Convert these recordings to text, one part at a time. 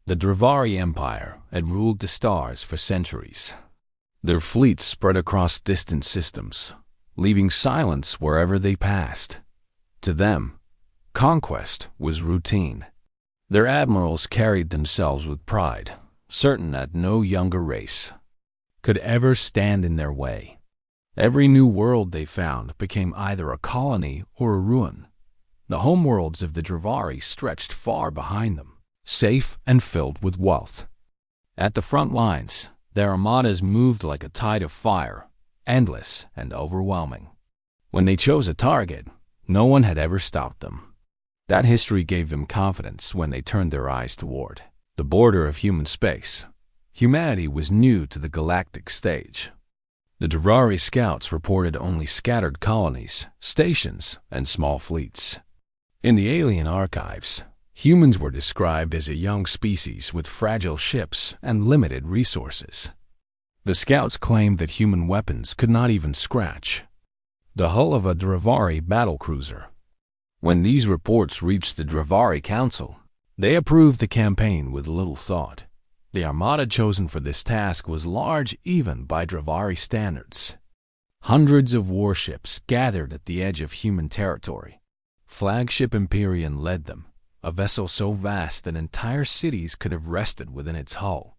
The Dravari Empire had ruled the stars for centuries. Their fleets spread across distant systems, leaving silence wherever they passed. To them, conquest was routine. Their admirals carried themselves with pride, certain that no younger race could ever stand in their way. Every new world they found became either a colony or a ruin. The homeworlds of the Dravari stretched far behind them, safe and filled with wealth. At the front lines, their armadas moved like a tide of fire, endless and overwhelming. When they chose a target, no one had ever stopped them. That history gave them confidence when they turned their eyes toward the border of human space. Humanity was new to the galactic stage. The Dravari scouts reported only scattered colonies, stations, and small fleets. In the alien archives, humans were described as a young species with fragile ships and limited resources. The scouts claimed that human weapons could not even scratch the hull of a Dravari battlecruiser. When these reports reached the Dravari Council, they approved the campaign with little thought. The armada chosen for this task was large even by Dravari standards. Hundreds of warships gathered at the edge of human territory. Flagship Empyrean led them, a vessel so vast that entire cities could have rested within its hull.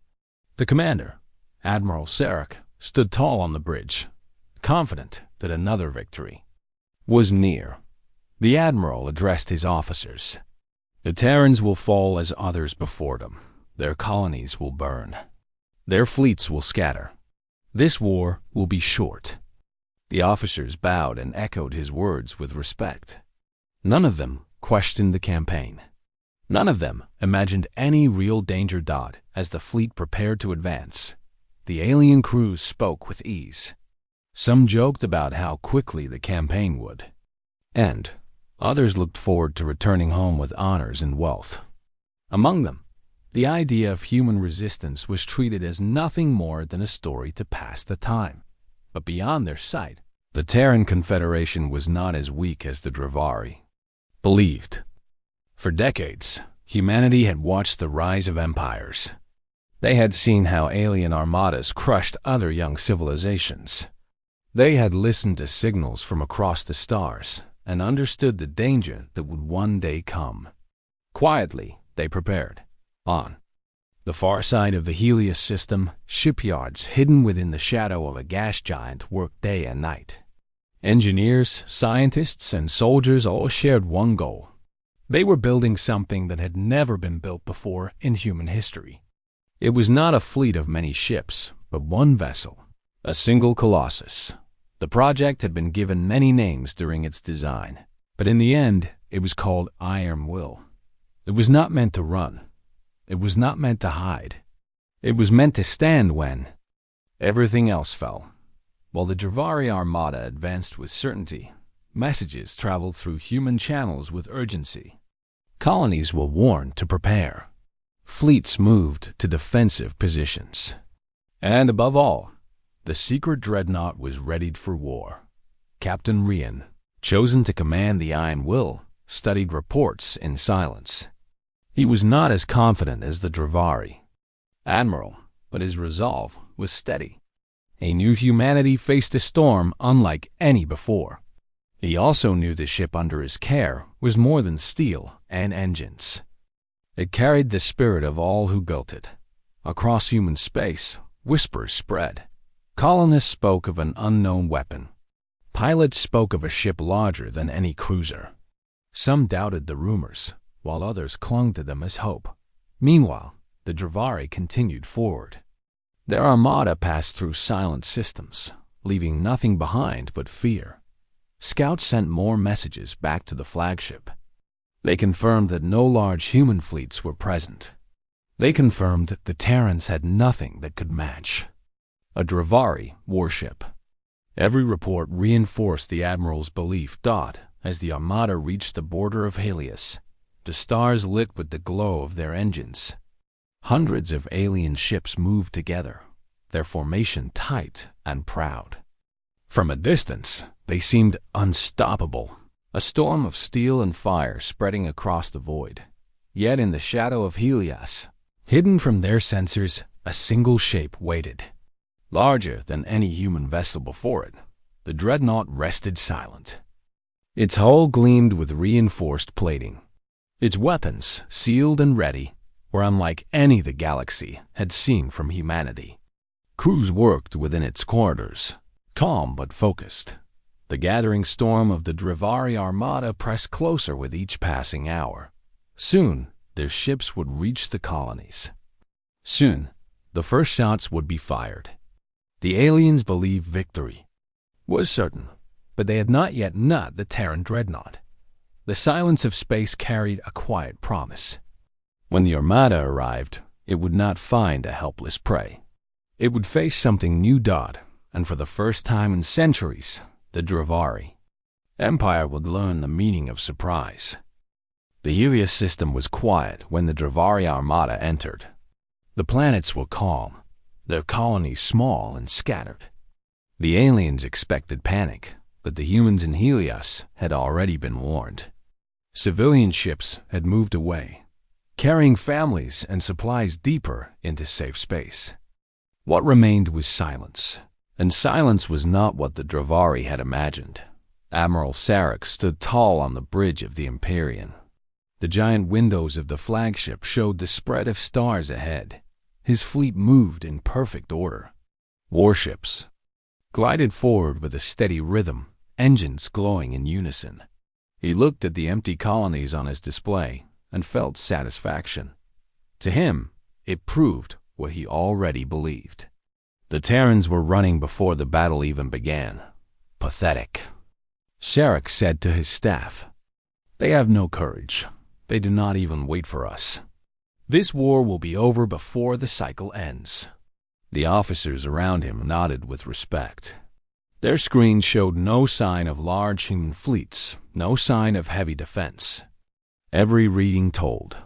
The commander, Admiral Sarek, stood tall on the bridge, confident that another victory was near. The admiral addressed his officers. "The Terrans will fall as others before them. Their colonies will burn. Their fleets will scatter. This war will be short." The officers bowed and echoed his words with respect. None of them questioned the campaign. None of them imagined any real danger. As the fleet prepared to advance, the alien crews spoke with ease. Some joked about how quickly the campaign would end. Others looked forward to returning home with honors and wealth. Among them, the idea of human resistance was treated as nothing more than a story to pass the time. But beyond their sight, the Terran Confederation was not as weak as the Dravari believed. For decades, humanity had watched the rise of empires. They had seen how alien armadas crushed other young civilizations. They had listened to signals from across the stars and understood the danger that would one day come. Quietly, they prepared. On the far side of the Helios system, shipyards hidden within the shadow of a gas giant worked day and night. Engineers, scientists, and soldiers all shared one goal. They were building something that had never been built before in human history. It was not a fleet of many ships, but one vessel, a single colossus. The project had been given many names during its design, but in the end, it was called Iron Will. It was not meant to run. It was not meant to hide. It was meant to stand when everything else fell. While the Dravari Armada advanced with certainty, messages traveled through human channels with urgency. Colonies were warned to prepare. Fleets moved to defensive positions. And above all, the secret dreadnought was readied for war. Captain Rian, chosen to command the Iron Will, studied reports in silence. He was not as confident as the Dravari admiral, but his resolve was steady. A new humanity faced a storm unlike any before. He also knew the ship under his care was more than steel and engines. It carried the spirit of all who built it. Across human space, whispers spread. Colonists spoke of an unknown weapon. Pilots spoke of a ship larger than any cruiser. Some doubted the rumors, while others clung to them as hope. Meanwhile, the Dravari continued forward. Their armada passed through silent systems, leaving nothing behind but fear. Scouts sent more messages back to the flagship. They confirmed that no large human fleets were present. They confirmed the Terrans had nothing that could match a Dravari warship. Every report reinforced the admiral's belief. As the armada reached the border of Helios, the stars lit with the glow of their engines. Hundreds of alien ships moved together, their formation tight and proud. From a distance, they seemed unstoppable, a storm of steel and fire spreading across the void. Yet in the shadow of Helios, Hidden from their sensors, a single shape waited. Larger than any human vessel before it, the Dreadnought rested silent. Its hull gleamed with reinforced plating. Its weapons, sealed and ready, were unlike any the galaxy had seen from humanity. Crews worked within its corridors, calm but focused. The gathering storm of the Drevari Armada pressed closer with each passing hour. Soon, their ships would reach the colonies. Soon, the first shots would be fired. The aliens believed victory was certain, but they had not yet met the Terran Dreadnought. The silence of space carried a quiet promise. When the Armada arrived, it would not find a helpless prey. It would face something new, and for the first time in centuries, the Drevari Empire would learn the meaning of surprise. The Helios system was quiet when the Drevari Armada entered. The planets were calm, their colonies small and scattered. The aliens expected panic, but the humans in Helios had already been warned. Civilian ships had moved away, carrying families and supplies deeper into safe space. What remained was silence, and silence was not what the Drevari had imagined. Admiral Sarek stood tall on the bridge of the Empyrean. The giant windows of the flagship showed the spread of stars ahead. His fleet moved in perfect order. Warships glided forward with a steady rhythm, engines glowing in unison. He looked at the empty colonies on his display and felt satisfaction. To him, it proved what he already believed. The Terrans were running before the battle even began. Pathetic. Sarek said to his staff, "They have no courage. They do not even wait for us. This war will be over before the cycle ends." The officers around him nodded with respect. Their screens showed no sign of large human fleets, no sign of heavy defense. Every reading told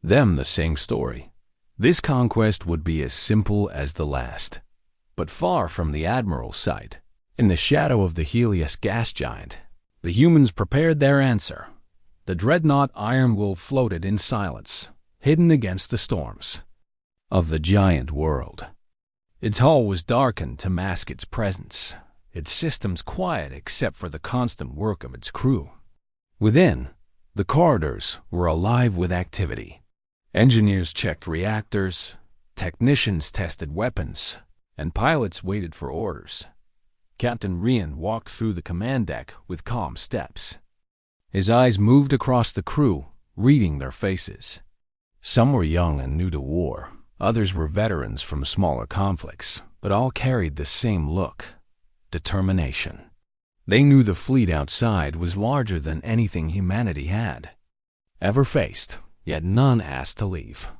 them the same story. This conquest would be as simple as the last. But far from the Admiral's sight, in the shadow of the Helios gas giant, the humans prepared their answer. The Dreadnought Iron Wolf floated in silence, hidden against the storms of the giant world. Its hull was darkened to mask its presence, its systems quiet except for the constant work of its crew. Within, the corridors were alive with activity. Engineers checked reactors, technicians tested weapons, and pilots waited for orders. Captain Rian walked through the command deck with calm steps. His eyes moved across the crew, reading their faces. Some were young and new to war. Others were veterans from smaller conflicts, but all carried the same look: determination. They knew the fleet outside was larger than anything humanity had ever faced, yet none asked to leave.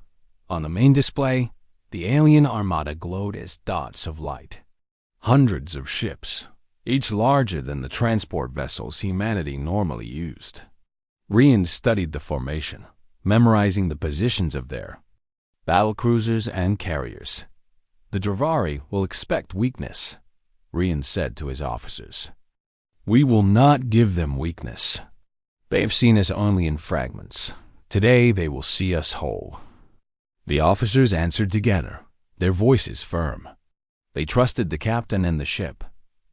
On the main display, the alien armada glowed as dots of light. Hundreds of ships, each larger than the transport vessels humanity normally used. Rian studied the formation, memorizing the positions of their battlecruisers and carriers. "The Drevari will expect weakness," Rian said to his officers. "We will not give them weakness. They have seen us only in fragments. Today they will see us whole." The officers answered together, their voices firm. They trusted the captain and the ship.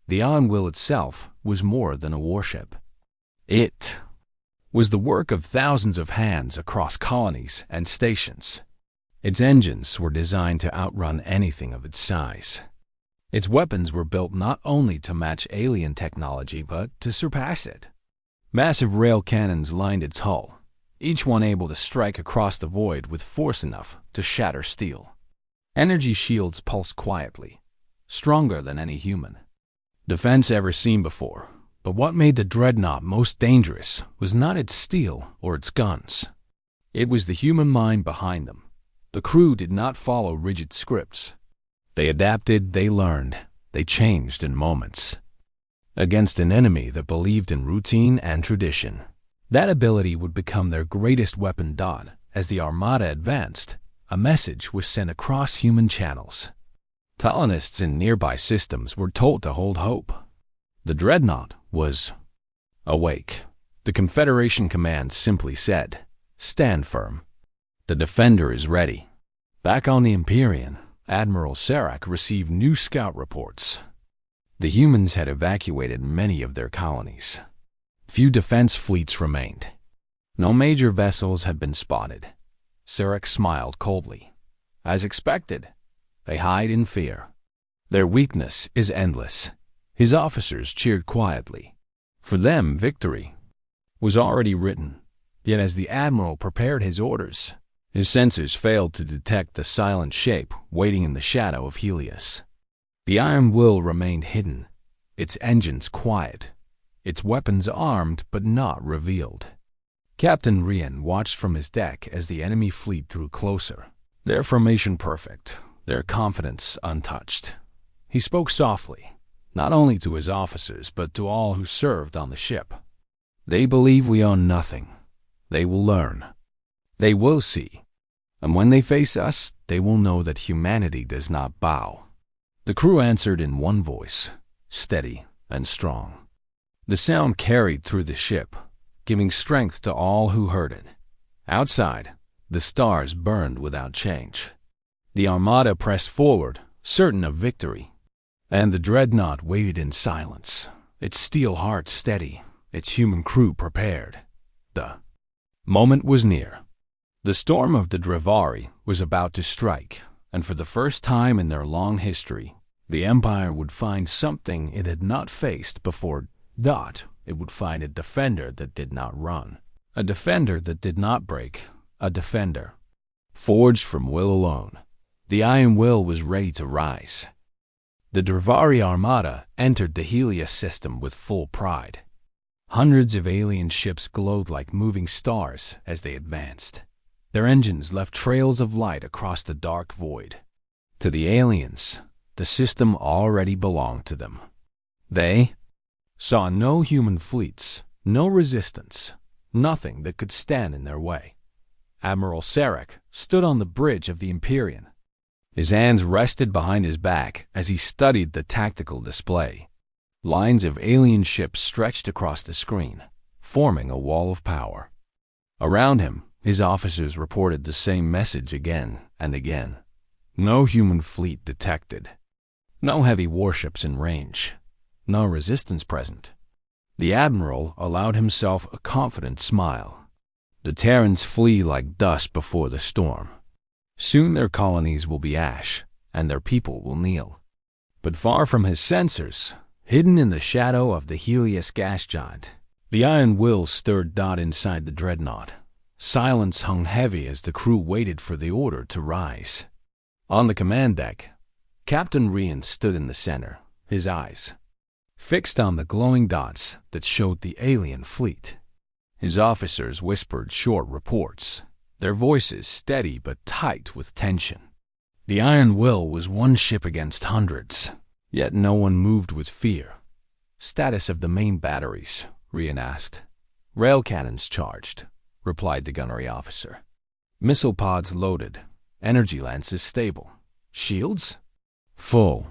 The Iron Will itself was more than a warship. It was the work of thousands of hands across colonies and stations. Its engines were designed to outrun anything of its size. Its weapons were built not only to match alien technology, but to surpass it. Massive rail cannons lined its hull, each one able to strike across the void with force enough to shatter steel. Energy shields pulsed quietly, stronger than any human defense ever seen before. But what made the Dreadnought most dangerous was not its steel or its guns. It was the human mind behind them. The crew did not follow rigid scripts. They adapted, they learned, they changed in moments. Against an enemy that believed in routine and tradition. That ability would become their greatest weapon. As the Armada advanced, a message was sent across human channels. Colonists in nearby systems were told to hold hope. The Dreadnought was awake. The Confederation command simply said, "Stand firm. The Defender is ready." Back on the Empyrean, Admiral Sarek received new scout reports. The humans had evacuated many of their colonies. Few defense fleets remained. No major vessels had been spotted. Sarek smiled coldly. As expected, they hide in fear. Their weakness is endless. His officers cheered quietly. For them, victory was already written. Yet as the Admiral prepared his orders, his sensors failed to detect the silent shape waiting in the shadow of Helios. The Iron Will remained hidden, its engines quiet, its weapons armed but not revealed. Captain Rian watched from his deck as the enemy fleet drew closer, their formation perfect, their confidence untouched. He spoke softly, not only to his officers but to all who served on the ship. They believe we own nothing. They will learn. They will see. And when they face us, they will know that humanity does not bow. The crew answered in one voice, steady and strong. The sound carried through the ship, giving strength to all who heard it. Outside, the stars burned without change. The Armada pressed forward, certain of victory. And the Dreadnought waited in silence, its steel heart steady, its human crew prepared. The moment was near. The storm of the Drevari was about to strike, and for the first time in their long history, the Empire would find something it had not faced before. It would find a defender that did not run, a defender that did not break, a defender forged from will alone. The Iron Will was ready to rise. The Drevari Armada entered the Helios system with full pride. Hundreds of alien ships glowed like moving stars as they advanced. Their engines left trails of light across the dark void. To the aliens, the system already belonged to them. They saw no human fleets, no resistance, nothing that could stand in their way. Admiral Sarek stood on the bridge of the Empyrean. His hands rested behind his back as he studied the tactical display. Lines of alien ships stretched across the screen, forming a wall of power. Around him, his officers reported the same message again and again. No human fleet detected. No heavy warships in range. No resistance present. The Admiral allowed himself a confident smile. The Terrans flee like dust before the storm. Soon their colonies will be ash, and their people will kneel. But far from his sensors, hidden in the shadow of the Helios gas giant, the Iron Will stirred inside the Dreadnought. Silence hung heavy as the crew waited for the order to rise. On the command deck, Captain Rian stood in the center, his eyes fixed on the glowing dots that showed the alien fleet. His officers whispered short reports, their voices steady but tight with tension. The Iron Will was one ship against hundreds, yet no one moved with fear. Status of the main batteries, Rian asked. Rail cannons charged, replied the gunnery officer. Missile pods loaded, energy lances stable. Shields? Full.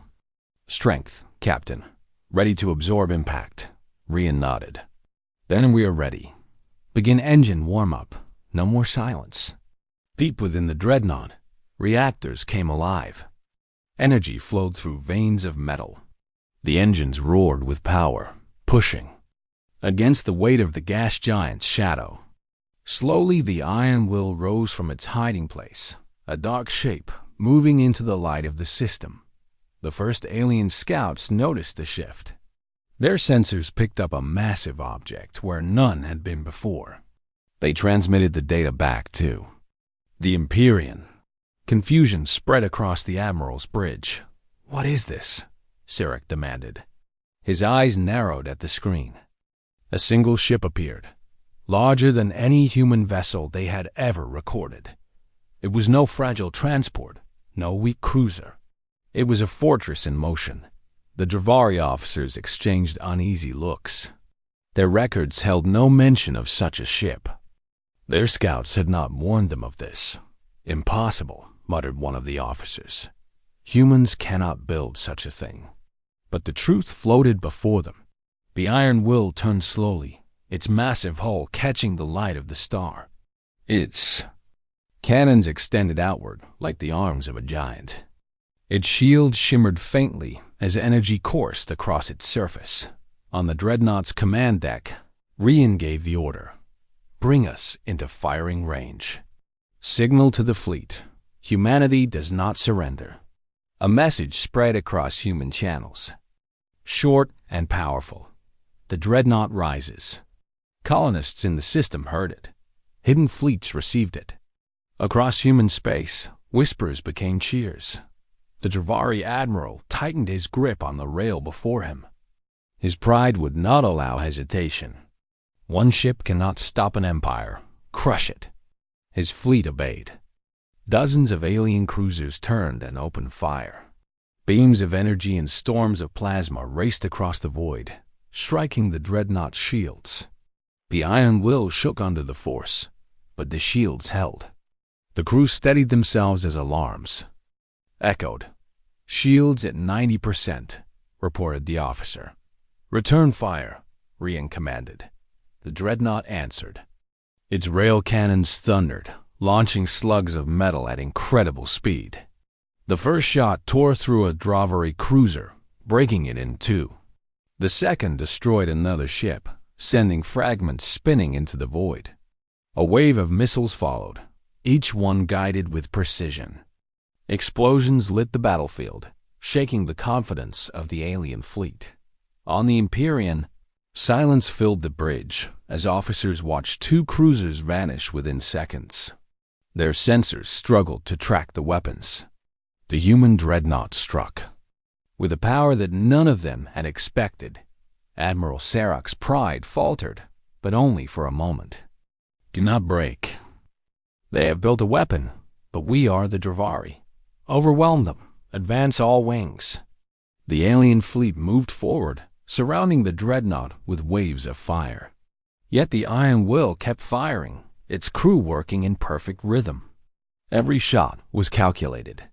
Strength, Captain. Ready to absorb impact. Rian nodded. Then we are ready. Begin engine warm-up. No more silence. Deep within the Dreadnought, reactors came alive. Energy flowed through veins of metal. The engines roared with power, pushing against the weight of the gas giant's shadow. Slowly the Iron Will rose from its hiding place, a dark shape moving into the light of the system. The first alien scouts noticed the shift. Their sensors picked up a massive object where none had been before. They transmitted the data back too. The Empyrean. Confusion spread across the Admiral's bridge. What is this? Sarek demanded. His eyes narrowed at the screen. A single ship appeared, larger than any human vessel they had ever recorded. It was no fragile transport, no weak cruiser. It was a fortress in motion. The Drevari officers exchanged uneasy looks. Their records held no mention of such a ship. Their scouts had not warned them of this. Impossible, muttered one of the officers. Humans cannot build such a thing. But the truth floated before them. The Iron Will turned slowly, its massive hull catching the light of the star. It's Cannons extended outward like the arms of a giant. Its shield shimmered faintly as energy coursed across its surface. On the Dreadnought's command deck, Rian gave the order, "Bring us into firing range." Signal to the fleet, "Humanity does not surrender." A message spread across human channels. Short and powerful, the Dreadnought rises. Colonists in the system heard it. Hidden fleets received it. Across human space, whispers became cheers. The Dravari admiral tightened his grip on the rail before him. His pride would not allow hesitation. One ship cannot stop an empire, crush it. His fleet obeyed. Dozens of alien cruisers turned and opened fire. Beams of energy and storms of plasma raced across the void, striking the Dreadnought's shields. The iron will shook under the force, but the shields held. The crew steadied themselves as alarms echoed. "Shields at 90%, reported the officer. "Return fire," Rian commanded. The Dreadnought answered. Its rail cannons thundered, launching slugs of metal at incredible speed. The first shot tore through a Dravari cruiser, breaking it in two. The second destroyed another ship, sending fragments spinning into the void. A wave of missiles followed, each one guided with precision. Explosions lit the battlefield, shaking the confidence of the alien fleet. On the Empyrean, silence filled the bridge as officers watched two cruisers vanish within seconds. Their sensors struggled to track the weapons. The human Dreadnought struck. With a power that none of them had expected, Admiral Sarak's pride faltered, but only for a moment. "Do not break. They have built a weapon, but we are the Dravari. Overwhelm them. Advance all wings." The alien fleet moved forward, surrounding the Dreadnought with waves of fire. Yet the iron will kept firing, its crew working in perfect rhythm. Every shot was calculated.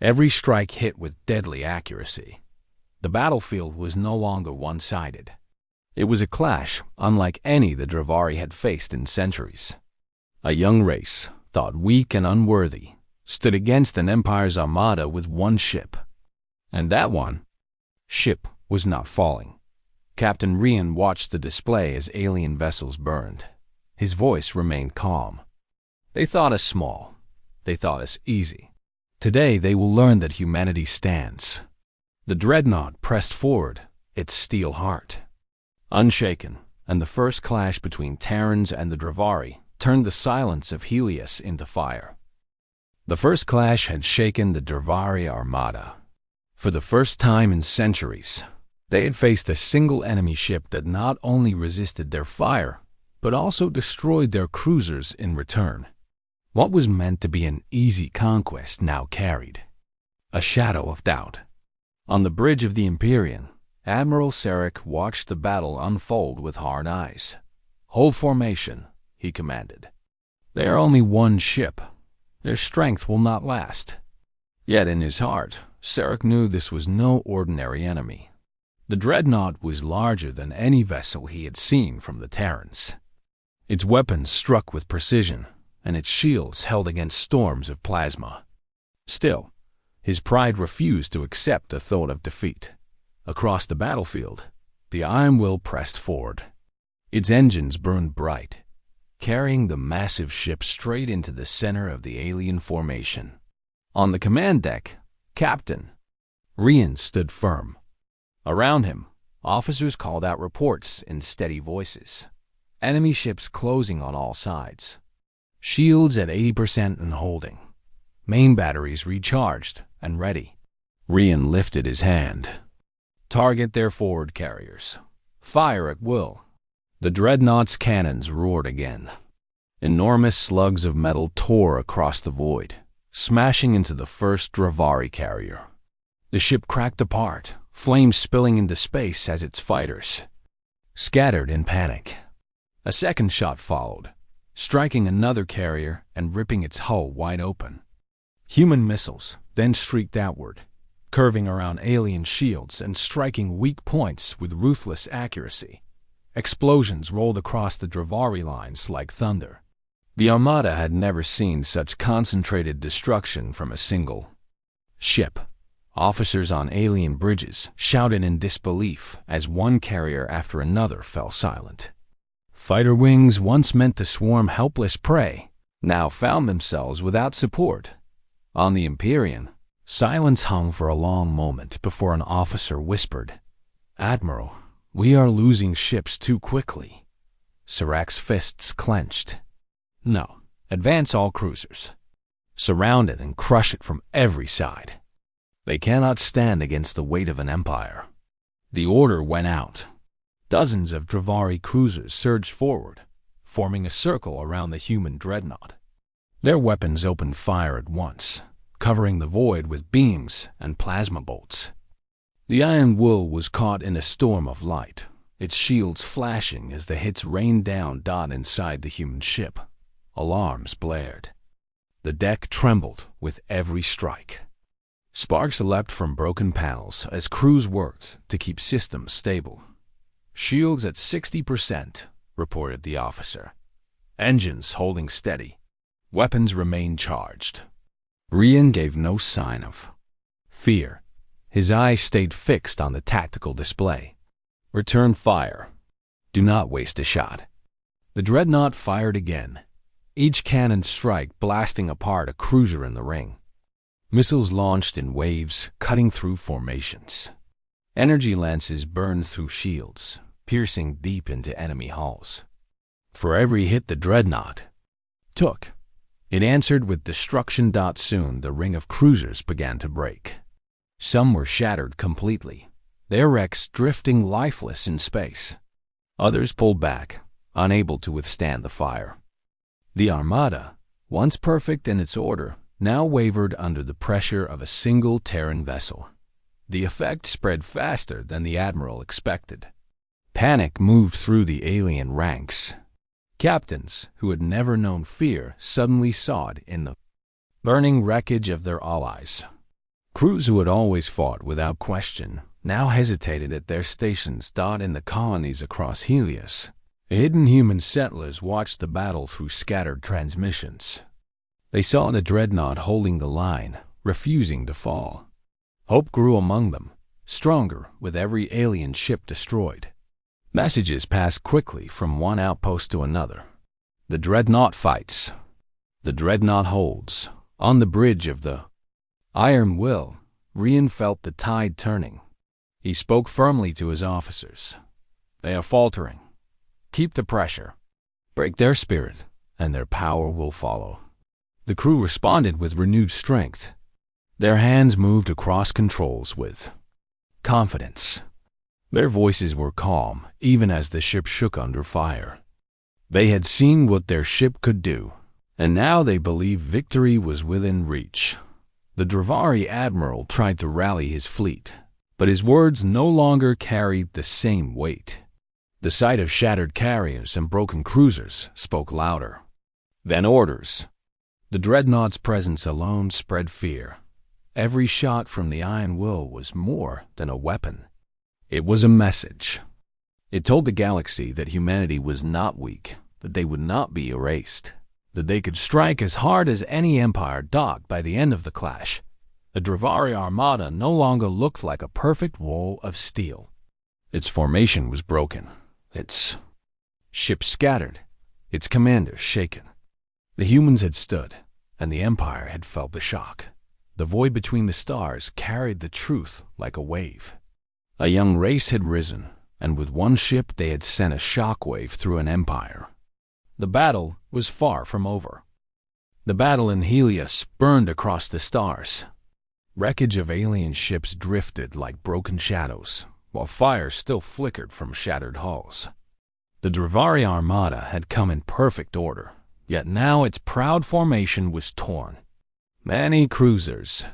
Every strike hit with deadly accuracy. The battlefield was no longer one-sided. It was a clash unlike any the Dravari had faced in centuries. A young race, thought weak and unworthy, stood against an empire's armada with one ship. And that one ship was not falling. Captain Rian watched the display as alien vessels burned. His voice remained calm. "They thought us small. They thought us easy. Today they will learn that humanity stands." The Dreadnought pressed forward, its steel heart unshaken, and the first clash between Terrans and the Dravari turned the silence of Helios into fire. The first clash had shaken the Dravari Armada. For the first time in centuries, they had faced a single enemy ship that not only resisted their fire, but also destroyed their cruisers in return. What was meant to be an easy conquest now carried a shadow of doubt. On the bridge of the Empyrean, Admiral Sarak watched the battle unfold with hard eyes. "Hold formation," he commanded. "They are only one ship. Their strength will not last." Yet in his heart, Sarak knew this was no ordinary enemy. The Dreadnought was larger than any vessel he had seen from the Terrans. Its weapons struck with precision, and its shields held against storms of plasma. Still, his pride refused to accept the thought of defeat. Across the battlefield, the iron will pressed forward. Its engines burned bright, carrying the massive ship straight into the center of the alien formation. On the command deck, Captain Rian stood firm. Around him, officers called out reports in steady voices. Enemy ships closing on all sides. Shields at 80% and holding. Main batteries recharged and ready. Rian lifted his hand. "Target their forward carriers. Fire at will." The Dreadnought's cannons roared again. Enormous slugs of metal tore across the void, smashing into the first Dravari carrier. The ship cracked apart, flames spilling into space as its fighters scattered in panic. A second shot followed, striking another carrier and ripping its hull wide open. Human missiles then streaked outward, curving around alien shields and striking weak points with ruthless accuracy. Explosions rolled across the Dravari lines like thunder. The Armada had never seen such concentrated destruction from a single ship. Officers on alien bridges shouted in disbelief as one carrier after another fell silent. Fighter wings, once meant to swarm helpless prey, now found themselves without support. On the Empyrean, silence hung for a long moment before an officer whispered, "Admiral, we are losing ships too quickly." Sirac's fists clenched. "No, advance all cruisers. Surround it and crush it from every side. They cannot stand against the weight of an empire." The order went out. Dozens of Dravari cruisers surged forward, forming a circle around the human dreadnought. Their weapons opened fire at once, covering the void with beams and plasma bolts. The Iron Will was caught in a storm of light, its shields flashing as the hits rained down inside the human ship. Alarms blared. The deck trembled with every strike. Sparks leapt from broken panels as crews worked to keep systems stable. "Shields at 60%, reported the officer. "Engines holding steady. Weapons remain charged." Rian gave no sign of fear. His eyes stayed fixed on the tactical display. "Return fire. Do not waste a shot." The dreadnought fired again, each cannon strike blasting apart a cruiser in the ring. Missiles launched in waves, cutting through formations. Energy lances burned through shields, piercing deep into enemy hulls. For every hit the dreadnought took, it answered with destruction. Soon the ring of cruisers began to break. Some were shattered completely, their wrecks drifting lifeless in space. Others pulled back, unable to withstand the fire. The Armada, once perfect in its order, now wavered under the pressure of a single Terran vessel. The effect spread faster than the Admiral expected. Panic moved through the alien ranks. Captains who had never known fear suddenly saw it in the burning wreckage of their allies. Crews who had always fought without question now hesitated at their stations. In the colonies across Helios, hidden human settlers watched the battle through scattered transmissions. They saw the dreadnought holding the line, refusing to fall. Hope grew among them, stronger with every alien ship destroyed. Messages passed quickly from one outpost to another. The dreadnought fights. The dreadnought holds. On the bridge of the Iron Will, Rian felt the tide turning. He spoke firmly to his officers. "They are faltering. Keep the pressure. Break their spirit, and their power will follow." The crew responded with renewed strength. Their hands moved across controls with confidence. Their voices were calm, even as the ship shook under fire. They had seen what their ship could do, and now they believed victory was within reach. The Dravari admiral tried to rally his fleet, but his words no longer carried the same weight. The sight of shattered carriers and broken cruisers spoke louder than orders. The dreadnought's presence alone spread fear. Every shot from the Iron Will was more than a weapon. It was a message. It told the galaxy that humanity was not weak, that they would not be erased, that they could strike as hard as any empire. By the end of the clash, the Dravari Armada no longer looked like a perfect wall of steel. Its formation was broken, its ships scattered, its commanders shaken. The humans had stood, and the Empire had felt the shock. The void between the stars carried the truth like a wave. A young race had risen, and with one ship they had sent a shockwave through an empire. The battle was far from over. The battle in Helios burned across the stars. Wreckage of alien ships drifted like broken shadows, while fire still flickered from shattered hulls. The Dravari Armada had come in perfect order, yet now its proud formation was torn. Many cruisers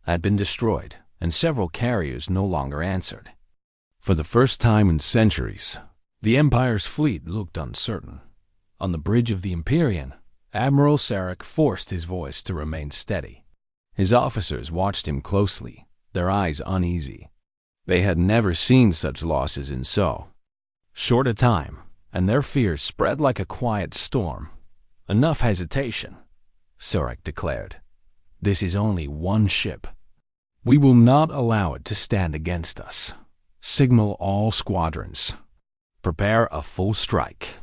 had been destroyed, and several carriers no longer answered. For the first time in centuries, the Empire's fleet looked uncertain. On the bridge of the Empyrean, Admiral Serac forced his voice to remain steady. His officers watched him closely, their eyes uneasy. They had never seen such losses in so short a time, and their fears spread like a quiet storm. Enough hesitation, Surik declared. This is only one ship. We will not allow it to stand against us. Signal all squadrons. Prepare a full strike.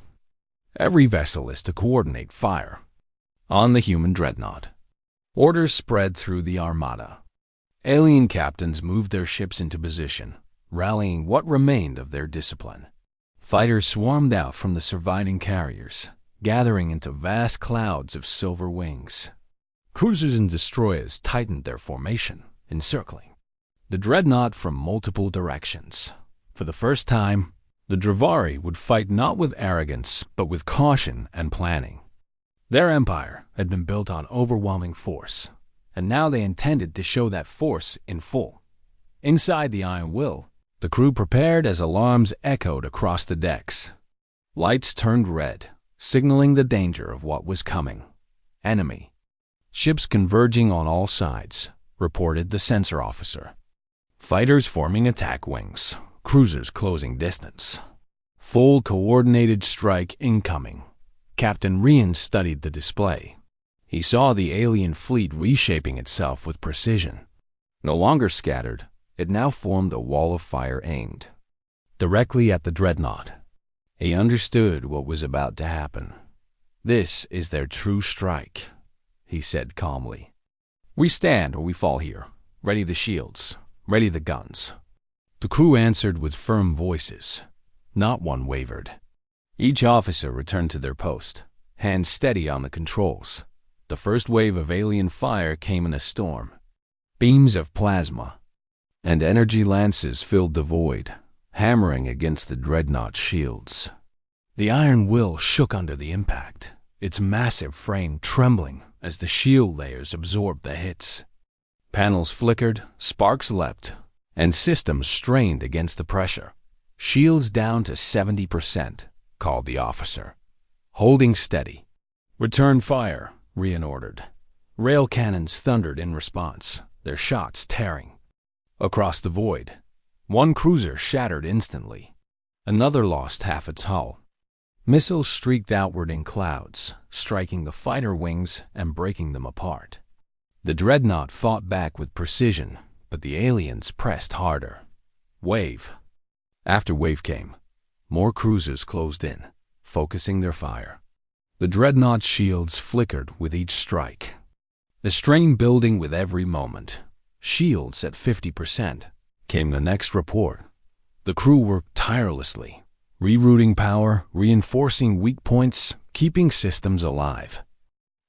Every vessel is to coordinate fire on the human dreadnought. Orders spread through the Armada. Alien captains moved their ships into position, rallying what remained of their discipline. Fighters swarmed out from the surviving carriers, gathering into vast clouds of silver wings. Cruisers and destroyers tightened their formation, encircling the dreadnought from multiple directions. For the first time, the Drevari would fight not with arrogance, but with caution and planning. Their empire had been built on overwhelming force, and now they intended to show that force in full. Inside the Iron Will, the crew prepared as alarms echoed across the decks. Lights turned red, signaling the danger of what was coming. Enemy. Ships converging on all sides, reported the sensor officer. Fighters forming attack wings, cruisers closing distance. Full coordinated strike incoming. Captain Rian studied the display. He saw the alien fleet reshaping itself with precision. No longer scattered, it now formed a wall of fire aimed directly at the dreadnought. He understood what was about to happen. This is their true strike, he said calmly. We stand or we fall here. Ready the shields. Ready the guns. The crew answered with firm voices. Not one wavered. Each officer returned to their post, hands steady on the controls. The first wave of alien fire came in a storm. Beams of plasma and energy lances filled the void, hammering against the dreadnought's shields. The Iron Will shook under the impact, its massive frame trembling as the shield layers absorbed the hits. Panels flickered, sparks leapt, and systems strained against the pressure. Shields down to 70%, called the officer. Holding steady. Return fire, Rian ordered. Rail cannons thundered in response, their shots tearing across the void. One cruiser shattered instantly. Another lost half its hull. Missiles streaked outward in clouds, striking the fighter wings and breaking them apart. The dreadnought fought back with precision, but the aliens pressed harder. Wave after wave came. More cruisers closed in, focusing their fire. The dreadnought's shields flickered with each strike. The strain building with every moment. Shields at 50%. Came the next report. The crew worked tirelessly, rerouting power, reinforcing weak points, keeping systems alive.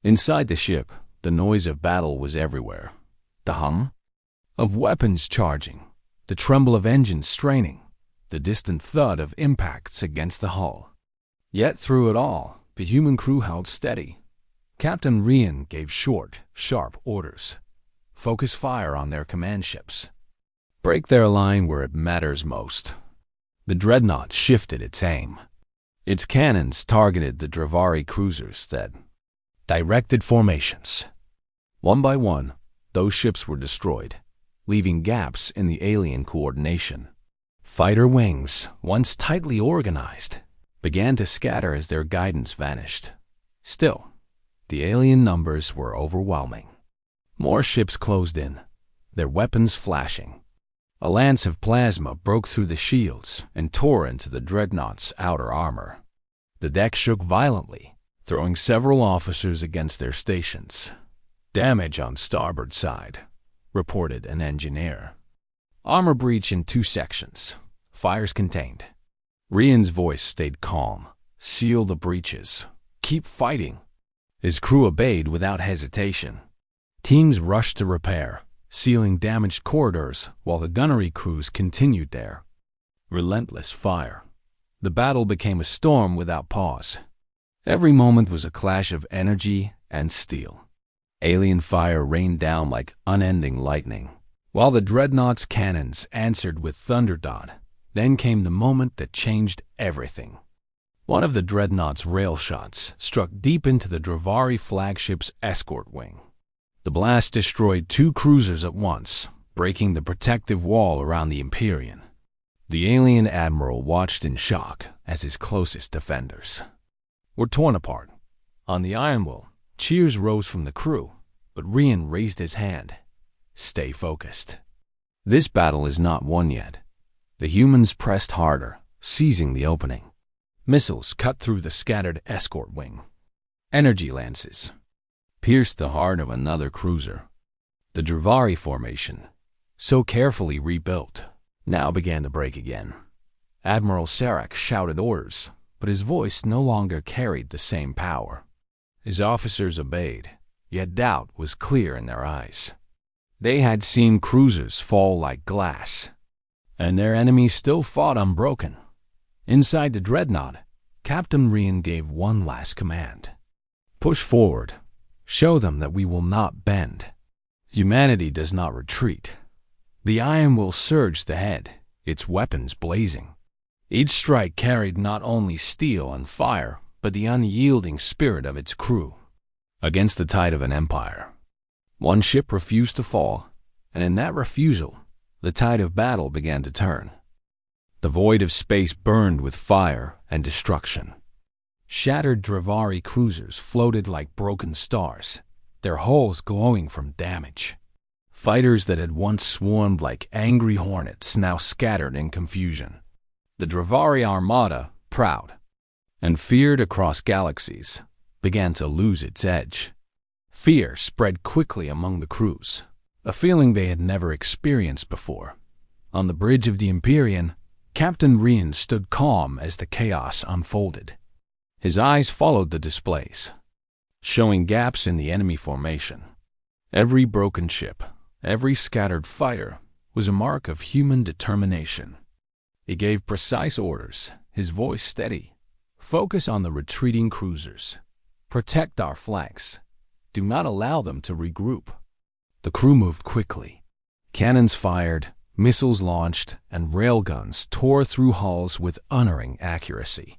Inside the ship, the noise of battle was everywhere. The hum of weapons charging, the tremble of engines straining, the distant thud of impacts against the hull. Yet through it all, the human crew held steady. Captain Rian gave short, sharp orders. Focus fire on their command ships. Break their line where it matters most. The dreadnought shifted its aim. Its cannons targeted the Drevari cruisers that directed formations. One by one, those ships were destroyed, leaving gaps in the alien coordination. Fighter wings, once tightly organized, began to scatter as their guidance vanished. Still, the alien numbers were overwhelming. More ships closed in, their weapons flashing. A lance of plasma broke through the shields and tore into the dreadnought's outer armor. The deck shook violently, throwing several officers against their stations. Damage on starboard side, reported an engineer. Armor breach in 2 sections. Fires contained. Rian's voice stayed calm. Seal the breaches. Keep fighting. His crew obeyed without hesitation. Teams rushed to repair, sealing damaged corridors while the gunnery crews continued their relentless fire. The battle became a storm without pause. Every moment was a clash of energy and steel. Alien fire rained down like unending lightning, while the dreadnought's cannons answered with thunderdot. Then came the moment that changed everything. One of the dreadnought's rail shots struck deep into the Drevari flagship's escort wing. The blast destroyed 2 cruisers at once, breaking the protective wall around the Empyrean. The alien admiral watched in shock as his closest defenders were torn apart. On the Iron Will, cheers rose from the crew, but Rian raised his hand. Stay focused. This battle is not won yet. The humans pressed harder, seizing the opening. Missiles cut through the scattered escort wing. Energy lances pierced the heart of another cruiser. The Dravari formation, so carefully rebuilt, now began to break again. Admiral Sarek shouted orders, but his voice no longer carried the same power. His officers obeyed, yet doubt was clear in their eyes. They had seen cruisers fall like glass, and their enemies still fought unbroken. Inside the Dreadnought, Captain Rian gave one last command. Push forward. Show them that we will not bend. Humanity does not retreat. The Iron Will surged ahead, its weapons blazing. Each strike carried not only steel and fire, but the unyielding spirit of its crew. Against the tide of an empire, one ship refused to fall, and in that refusal, the tide of battle began to turn. The void of space burned with fire and destruction. Shattered Dravari cruisers floated like broken stars, their hulls glowing from damage. Fighters that had once swarmed like angry hornets now scattered in confusion. The Dravari Armada, proud and feared across galaxies, began to lose its edge. Fear spread quickly among the crews, a feeling they had never experienced before. On the bridge of the Empyrean, Captain Rian stood calm as the chaos unfolded. His eyes followed the displays, showing gaps in the enemy formation. Every broken ship, every scattered fighter, was a mark of human determination. He gave precise orders, his voice steady. Focus on the retreating cruisers. Protect our flanks. Do not allow them to regroup. The crew moved quickly. Cannons fired, missiles launched, and railguns tore through hulls with unerring accuracy.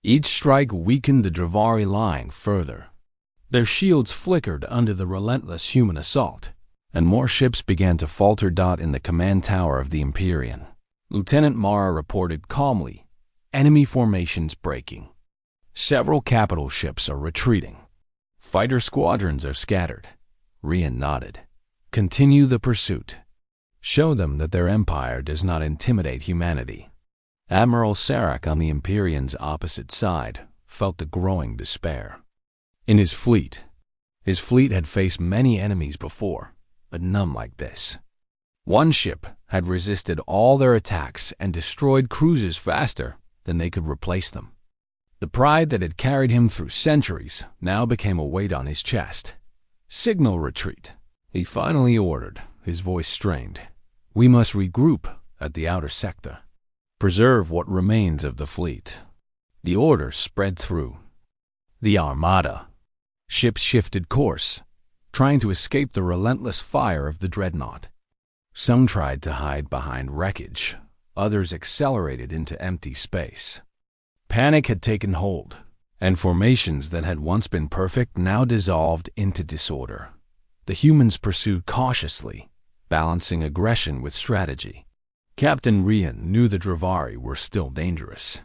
Each strike weakened the Dravari line further. Their shields flickered under the relentless human assault, and more ships began to falter. In the command tower of the Empyrean, Lieutenant Mara reported calmly, enemy formations breaking. Several capital ships are retreating. Fighter squadrons are scattered. Rian nodded. Continue the pursuit. Show them that their empire does not intimidate humanity. Admiral Sarek on the Empyrean's opposite side felt the growing despair. In his fleet had faced many enemies before, but none like this. One ship had resisted all their attacks and destroyed cruisers faster than they could replace them. The pride that had carried him through centuries now became a weight on his chest. Signal retreat, he finally ordered, his voice strained. We must regroup at the outer sector. Preserve what remains of the fleet. The order spread through the Armada. Ships shifted course, trying to escape the relentless fire of the Dreadnought. Some tried to hide behind wreckage, others accelerated into empty space. Panic had taken hold, and formations that had once been perfect now dissolved into disorder. The humans pursued cautiously, balancing aggression with strategy. Captain Rian knew the Dravari were still dangerous.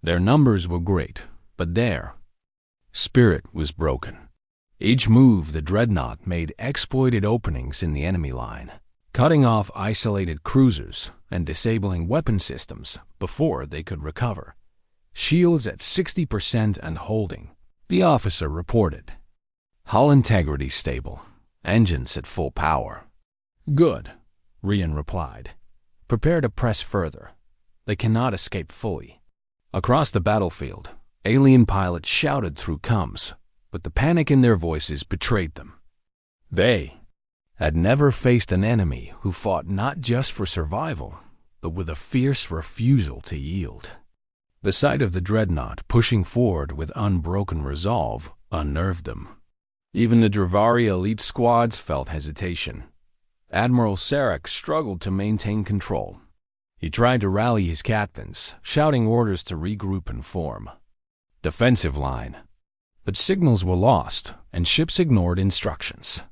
Their numbers were great, but their spirit was broken. Each move the Dreadnought made exploited openings in the enemy line, cutting off isolated cruisers and disabling weapon systems before they could recover. Shields at 60% and holding, the officer reported. Hull integrity stable, engines at full power. Good, Rian replied. Prepare to press further. They cannot escape fully. Across the battlefield, alien pilots shouted through comms, but the panic in their voices betrayed them. They had never faced an enemy who fought not just for survival, but with a fierce refusal to yield. The sight of the Dreadnought pushing forward with unbroken resolve unnerved them. Even the Dravari elite squads felt hesitation. Admiral Sarek struggled to maintain control. He tried to rally his captains, shouting orders to regroup and form. Defensive line. But signals were lost, and ships ignored instructions.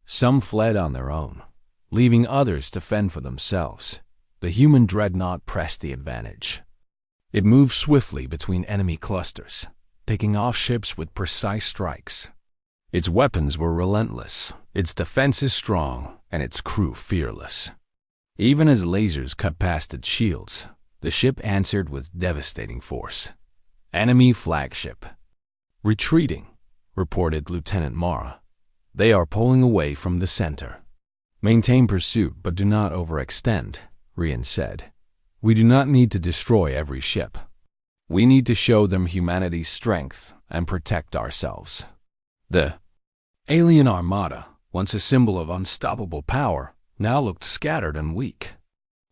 Some fled on their own, leaving others to fend for themselves. The human Dreadnought pressed the advantage. It moved swiftly between enemy clusters, picking off ships with precise strikes. Its weapons were relentless, its defenses strong, and its crew fearless. Even as lasers cut past its shields, the ship answered with devastating force. Enemy flagship. Retreating, reported Lieutenant Mara. They are pulling away from the center. Maintain pursuit, but do not overextend, Rian said. We do not need to destroy every ship. We need to show them humanity's strength and protect ourselves. The alien armada, once a symbol of unstoppable power, now looked scattered and weak.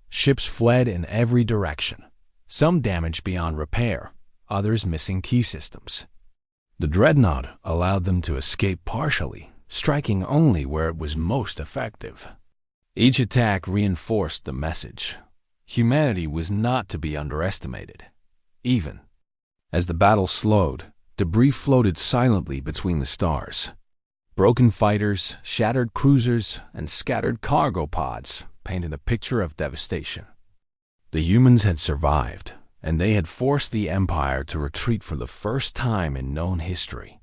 Ships fled in every direction, some damaged beyond repair, others missing key systems. The Dreadnought allowed them to escape partially, striking only where it was most effective. Each attack reinforced the message. Humanity was not to be underestimated. Even as the battle slowed, debris floated silently between the stars. Broken fighters, shattered cruisers, and scattered cargo pods painted a picture of devastation. The humans had survived, and they had forced the Empire to retreat for the first time in known history.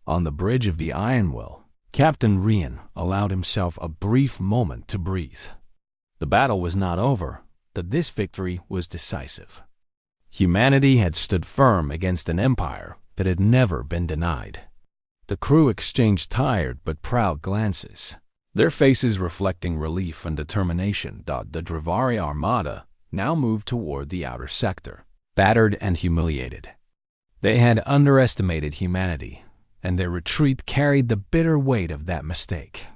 On the bridge of the Iron Will, Captain Rian allowed himself a brief moment to breathe. The battle was not over, but this victory was decisive. Humanity had stood firm against an empire that had never been denied. The crew exchanged tired but proud glances, their faces reflecting relief and determination. The Drevari Armada now moved toward the outer sector, battered and humiliated. They had underestimated humanity, and their retreat carried the bitter weight of that mistake.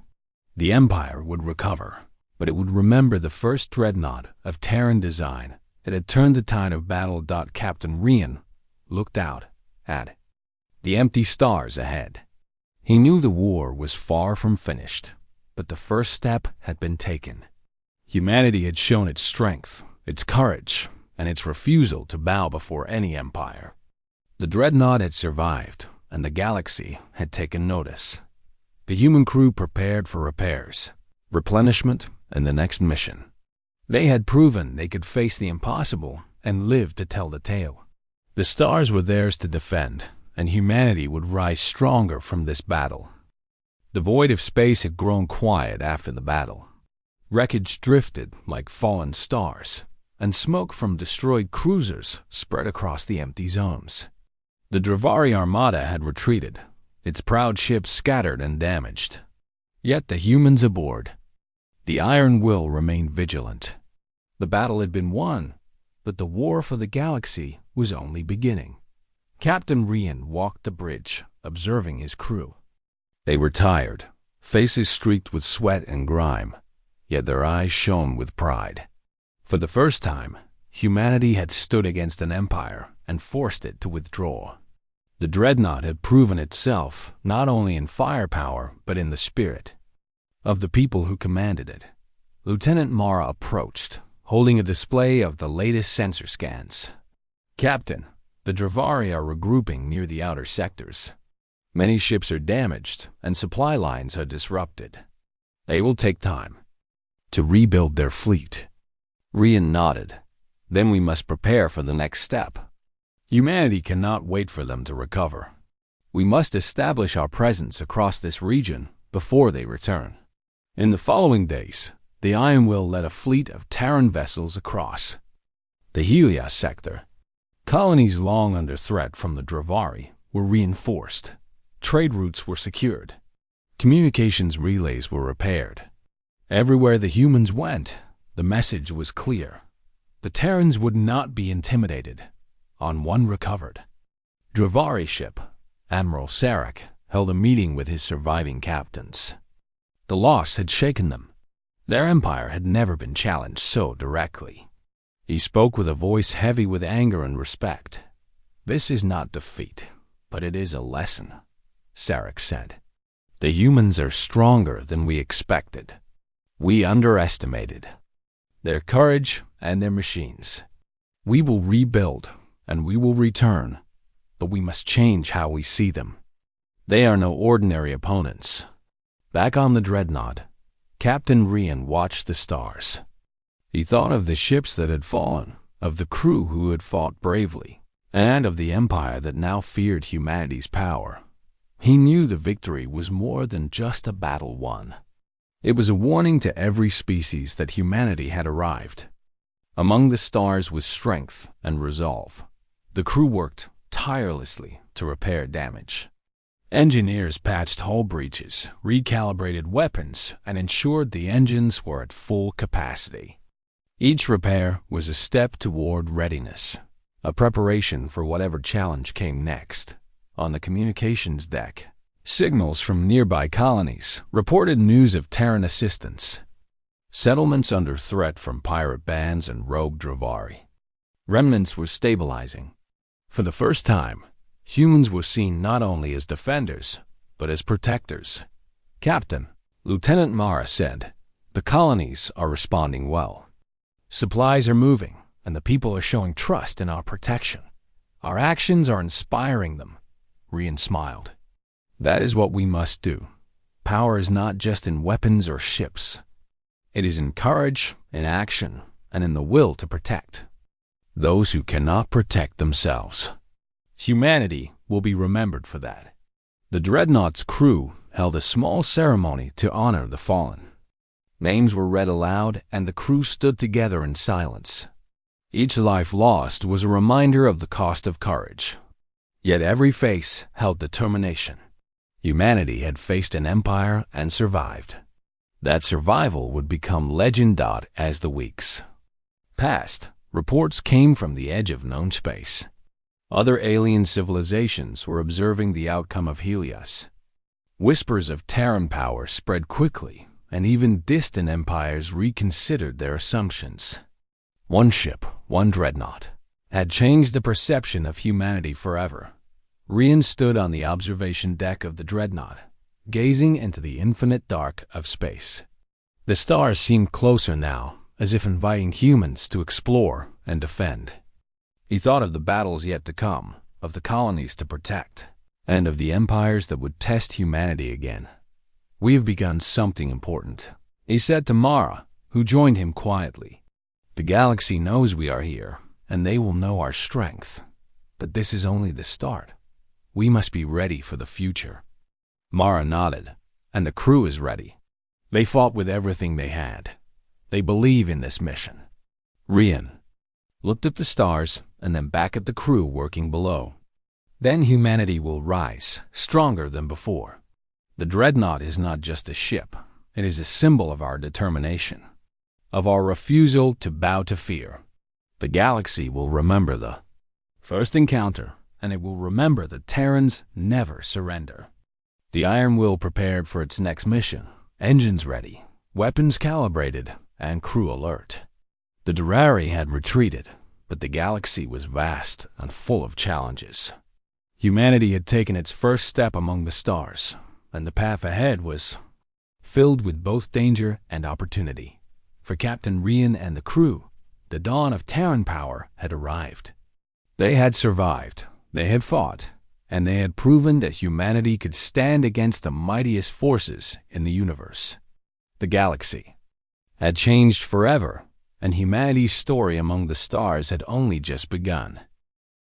The Empire would recover, but it would remember the first dreadnought of Terran design that had turned the tide of battle. Captain Rian looked out at the empty stars ahead. He knew the war was far from finished, but the first step had been taken. Humanity had shown its strength, its courage, and its refusal to bow before any empire. The dreadnought had survived, and the galaxy had taken notice. The human crew prepared for repairs, replenishment, and the next mission. They had proven they could face the impossible and live to tell the tale. The stars were theirs to defend, and humanity would rise stronger from this battle. The void of space had grown quiet after the battle. Wreckage drifted like fallen stars, and smoke from destroyed cruisers spread across the empty zones. The Drevari Armada had retreated, its proud ships scattered and damaged. Yet the humans aboard the Iron Will remained vigilant. The battle had been won, but the war for the galaxy was only beginning. Captain Rian walked the bridge, observing his crew. They were tired, faces streaked with sweat and grime, yet their eyes shone with pride. For the first time, humanity had stood against an empire and forced it to withdraw. The dreadnought had proven itself not only in firepower but in the spirit of the people who commanded it. Lieutenant Mara approached, holding a display of the latest sensor scans. Captain, the Drevari are regrouping near the outer sectors. Many ships are damaged and supply lines are disrupted. They will take time to rebuild their fleet. Rian nodded. Then we must prepare for the next step. Humanity cannot wait for them to recover. We must establish our presence across this region before they return. In the following days, the Iron Will led a fleet of Terran vessels across the Helios sector. Colonies long under threat from the Drevari were reinforced. Trade routes were secured. Communications relays were repaired. Everywhere the humans went, the message was clear. The Terrans would not be intimidated. On one recovered Drevari ship, Admiral Sarek held a meeting with his surviving captains. The loss had shaken them. Their empire had never been challenged so directly. He spoke with a voice heavy with anger and respect. This is not defeat, but it is a lesson, Sarek said. The humans are stronger than we expected. We underestimated their courage and their machines. We will rebuild, and we will return, but we must change how we see them. They are no ordinary opponents. Back on the dreadnought, Captain Rian watched the stars. He thought of the ships that had fallen, of the crew who had fought bravely, and of the empire that now feared humanity's power. He knew the victory was more than just a battle won. It was a warning to every species that humanity had arrived. Among the stars was strength and resolve. The crew worked tirelessly to repair damage. Engineers patched hull breaches, recalibrated weapons, and ensured the engines were at full capacity. Each repair was a step toward readiness, a preparation for whatever challenge came next. On the communications deck, signals from nearby colonies reported news of Terran assistance. Settlements under threat from pirate bands and rogue Dravari. Remnants were stabilizing. For the first time, humans were seen not only as defenders, but as protectors. Captain, Lieutenant Mara said, "The colonies are responding well. Supplies are moving, and the people are showing trust in our protection. Our actions are inspiring them." Rian smiled. "That is what we must do. Power is not just in weapons or ships. It is in courage, in action, and in the will to protect those who cannot protect themselves. Humanity will be remembered for that." The Dreadnought's crew held a small ceremony to honor the fallen. Names were read aloud, and the crew stood together in silence. Each life lost was a reminder of the cost of courage. Yet every face held determination. Humanity had faced an empire and survived. That survival would become legend. As the weeks passed, reports came from the edge of known space. Other alien civilizations were observing the outcome of Helios. Whispers of Terran power spread quickly, and even distant empires reconsidered their assumptions. One ship, one dreadnought, had changed the perception of humanity forever. Rian stood on the observation deck of the dreadnought, gazing into the infinite dark of space. The stars seemed closer now, as if inviting humans to explore and defend. He thought of the battles yet to come, of the colonies to protect, and of the empires that would test humanity again. "We have begun something important," he said to Mara, who joined him quietly. "The galaxy knows we are here, and they will know our strength. But this is only the start. We must be ready for the future." Mara nodded, "And the crew is ready. They fought with everything they had. They believe in this mission." Rian looked at the stars and then back at the crew working below. "Then humanity will rise, stronger than before. The Dreadnought is not just a ship. It is a symbol of our determination, of our refusal to bow to fear. The galaxy will remember the first encounter, and it will remember that Terrans never surrender." The Iron Will prepared for its next mission, engines ready, weapons calibrated, and crew alert. The Dravari had retreated, but the galaxy was vast and full of challenges. Humanity had taken its first step among the stars, and the path ahead was filled with both danger and opportunity. For Captain Rian and the crew, the dawn of Terran power had arrived. They had survived, they had fought, and they had proven that humanity could stand against the mightiest forces in the universe. The galaxy had changed forever, and humanity's story among the stars had only just begun.